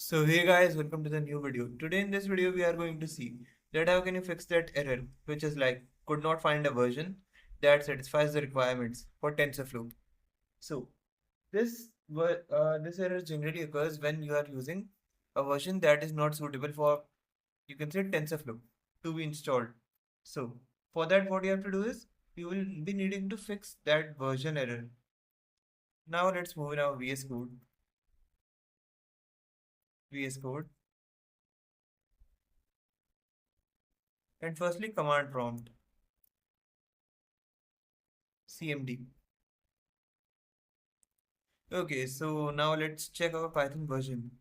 So hey guys, welcome to the new video. Today in this video we are going to see that how can you fix that error which is like could not find a version that satisfies the requirements for TensorFlow. So this error generally occurs when you are using a version that is not suitable for, you can say, TensorFlow to be installed. So for that what you have to do is you will be needing to fix that version error. Now let's move in our VS Code, and firstly command prompt cmd. Okay, so now let's check our Python version.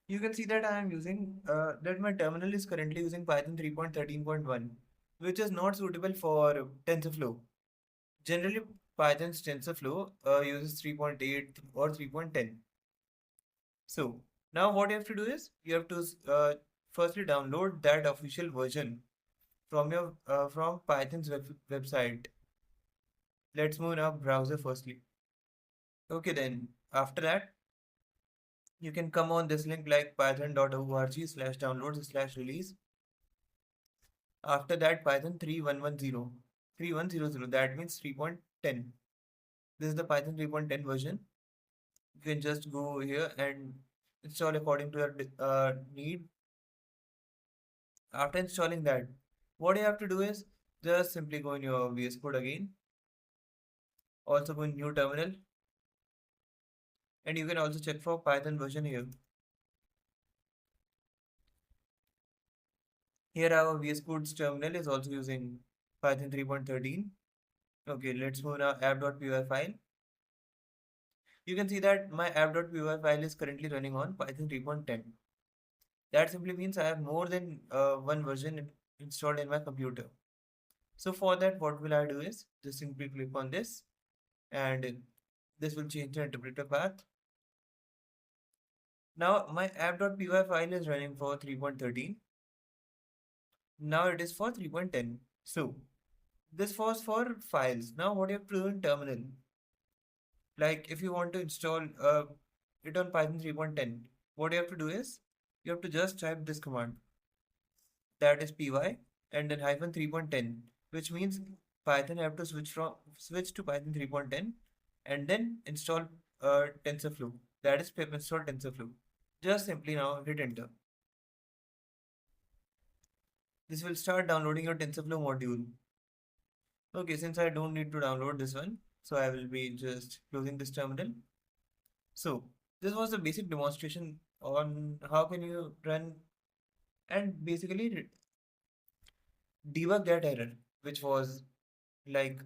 You can see that I am using that my terminal is currently using Python 3.13.1, which is not suitable for TensorFlow. Generally, Python's TensorFlow uses 3.8 or 3.10. So now what you have to do is you have to firstly download that official version from your from Python's website. Let's move in our browser firstly. Okay, then after that you can come on this link like python.org/downloads/release. After that, Python 3.110, that means 3.10. This is the Python 3.10 version. You can just go here and install according to your need. After installing that, what you have to do is just simply go in your VS Code again. Also go in new terminal, and you can also check for Python version here. Here our VS Code's terminal is also using Python 3.13. Okay, let's move now app.py file. You can see that my app.py file is currently running on Python 3.10. That simply means I have more than one version installed in my computer. So for that, what will I do is just simply click on this, and this will change the interpreter path. Now my app.py file is running for 3.13. Now it is for 3.10. So this was for files. Now what you have to do in terminal, like if you want to install it on Python 3.10, what you have to do is you have to just type this command, that is py, and then hyphen 3.10, which means Python have to switch to Python 3.10 and then install TensorFlow. That is pip install TensorFlow. Just simply now hit enter. This will start downloading your TensorFlow module. Okay, since I don't need to download this one, so I will be just closing this terminal. So this was the basic demonstration on how can you run and basically debug that error, which was like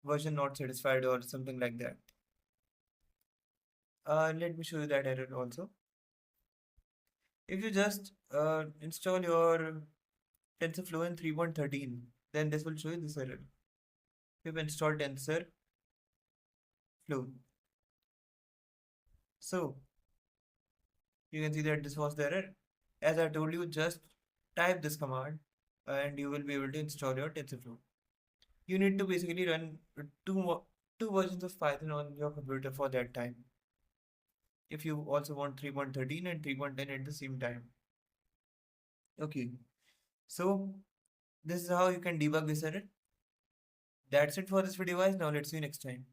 version not satisfied or something like that. Let me show you that error also. If you just install your TensorFlow in 3.13, then this will show you this error. We've installed TensorFlow. So you can see that this was the error. As I told you, just type this command and you will be able to install your TensorFlow. You need to basically run two versions of Python on your computer for that time, if you also want 3.13 and 3.10 at the same time. Okay, so this is how you can debug this error. That's it for this video guys. Now let's see you next time.